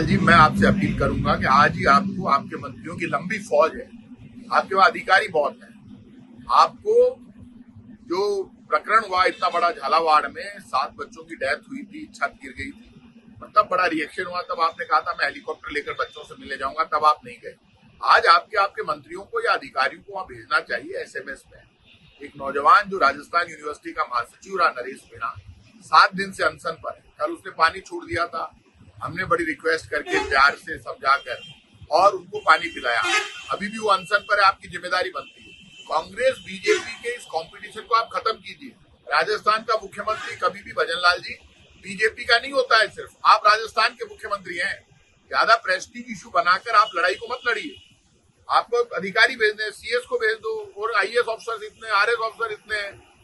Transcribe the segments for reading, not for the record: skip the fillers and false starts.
लाल जी, मैं आपसे अपील करूंगा कि आज ही आपको आपके मंत्रियों की लंबी फौज है, आपके पास अधिकारी बहुत है। आपको जो प्रकरण हुआ इतना बड़ा झालावाड़ में 7 बच्चों की डेथ हुई थी, छत गिर गई थी, तब बड़ा रिएक्शन हुआ। तब आपने कहा था मैं हेलीकॉप्टर लेकर बच्चों से मिलने जाऊंगा, तब आप नहीं गए। आज आपके मंत्रियों को या अधिकारियों को वहां भेजना चाहिए एसएमएस में। एक नौजवान जो राजस्थान यूनिवर्सिटी का महासचिव रहा, नरेश मीणा, 7 दिन से अनशन पर है। कल उसने पानी छोड़ दिया था, हमने बड़ी रिक्वेस्ट करके प्यार से समझाकर और उनको पानी पिलाया। अभी भी वो अनशन पर है, आपकी जिम्मेदारी बनती है। कांग्रेस बीजेपी के इस कंपटीशन को आप खत्म कीजिए। राजस्थान का मुख्यमंत्री कभी भी भजन लाल जी बीजेपी का नहीं होता है, सिर्फ आप राजस्थान के मुख्यमंत्री हैं। ज्यादा प्रेस्टीज इशू बनाकर आप लड़ाई को मत लड़िए। आपको अधिकारी भेजने, सीएस को भेज दो, और आईएएस ऑफिसर इतने, आरएस ऑफिसर इतने,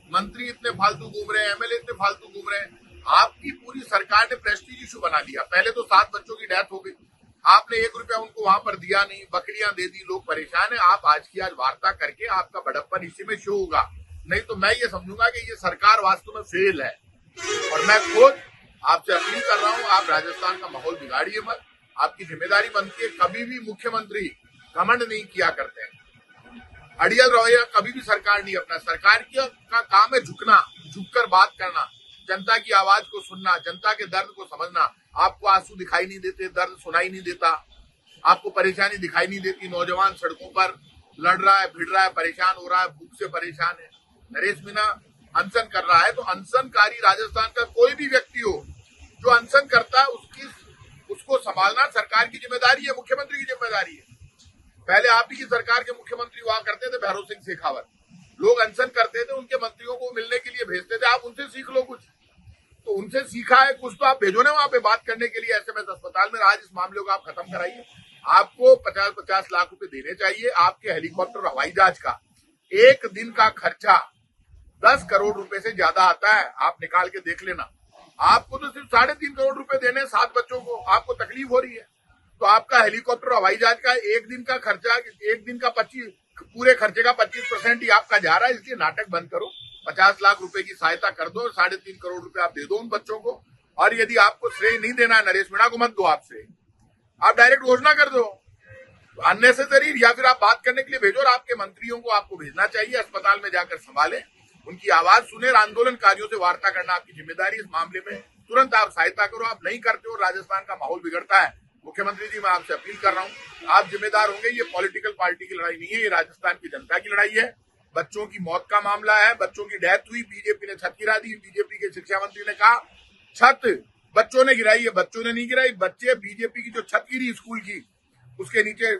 मंत्री इतने फालतू घूम रहे हैं, एमएलए इतने फालतू घूम रहे हैं। आपकी पूरी सरकार ने प्रेस्टीज इशू बना लिया। पहले तो 7 बच्चों की डेथ हो गई, आपने 1 रुपया उनको वहां पर दिया नहीं, बकरियां दे दी, लोग परेशान है। आप आज की आज वार्ता करके आपका बड़प्पन इसी में शो होगा, नहीं तो मैं ये समझूंगा कि ये सरकार वास्तव में फेल है। और मैं खुद आपसे अपील कर रहा हूं, आप राजस्थान का माहौल बिगाड़िए मत। आपकी जिम्मेदारी बनती है। कभी भी मुख्यमंत्री घमंड नहीं किया करते हैं, अड़ियल रवैया कभी भी सरकार नहीं अपना। सरकार का काम है झुकना, झुककर बात करना, जनता की आवाज को सुनना, जनता के दर्द को समझना। आपको आंसू दिखाई नहीं देते, दर्द सुनाई नहीं देता, आपको परेशानी दिखाई नहीं देती। नौजवान सड़कों पर लड़ रहा है, भिड़ रहा है, परेशान हो रहा है, भूख से परेशान है। नरेश मीणा अनशन कर रहा है, तो अनशनकारी राजस्थान का कोई भी व्यक्ति हो जो अनशन करता है, उसको संभालना सरकार की जिम्मेदारी है, मुख्यमंत्री की जिम्मेदारी है। पहले आप ही की सरकार के मुख्यमंत्री हुआ करते थे, भैरव सिंह शेखावत। लोग अनशन करते थे, उनके मंत्रियों को मिलने के लिए भेजते थे। आप उनसे सीख लो कुछ, तो उनसे सीखा है कुछ तो आप भेजो ना वहां पे बात करने के लिए एसएमएस अस्पताल में। आज इस मामले को आप खत्म कराइए। आपको 50-50 लाख रुपए देने चाहिए। आपके हेलीकॉप्टर और हवाई जहाज का एक दिन का खर्चा 10 करोड़ रुपए से ज्यादा आता है, आप निकाल के देख लेना। आपको तो सिर्फ 3.5 करोड़ रुपए देने 7 बच्चों को, आपको तकलीफ हो रही है। तो आपका हेलीकॉप्टर हवाई जहाज का एक दिन का खर्चा, एक दिन का 25, पूरे खर्चे का 25% ही आपका जा रहा है। इसलिए नाटक बंद करो, 50 लाख रुपए की सहायता कर दो, 3.5 करोड़ रुपए आप दे दो उन बच्चों को। और यदि आपको श्रेय नहीं देना है नरेश मीणा को, मत दो आप श्रेय, आप डायरेक्ट घोषणा कर दो। अननेसेसरी या फिर आप बात करने के लिए भेजो, और आपके मंत्रियों को आपको भेजना चाहिए, अस्पताल में जाकर संभालें, उनकी आवाज सुने। आंदोलनकारियों से वार्ता करना आपकी जिम्मेदारी। इस मामले में तुरंत आप सहायता करो। आप नहीं करते हो, राजस्थान का माहौल बिगड़ता है। मुख्यमंत्री जी, मैं आपसे अपील कर रहा हूं, आप जिम्मेदार होंगे। ये पॉलिटिकल पार्टी की लड़ाई नहीं है, ये राजस्थान की जनता की लड़ाई है। बच्चों की मौत का मामला है, बच्चों की डेथ हुई, बीजेपी ने छत गिरा दी। बीजेपी के शिक्षा मंत्री ने कहा छत बच्चों ने गिराई है, बच्चों ने नहीं गिराई। बच्चे, बीजेपी की जो छत गिरी स्कूल की, उसके नीचे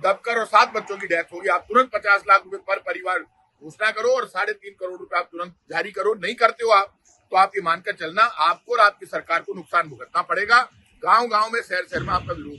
दबकर और 7 बच्चों की डेथ होगी। आप तुरंत 50 लाख रुपए पर परिवार घोषणा करो और 3.5 करोड़ रुपए आप तुरंत जारी करो। नहीं करते हो आप, तो आप ये मानकर चलना, आपको और आपकी सरकार को नुकसान भुगतना पड़ेगा। गांव गांव में, शहर शहर में आपका विरोध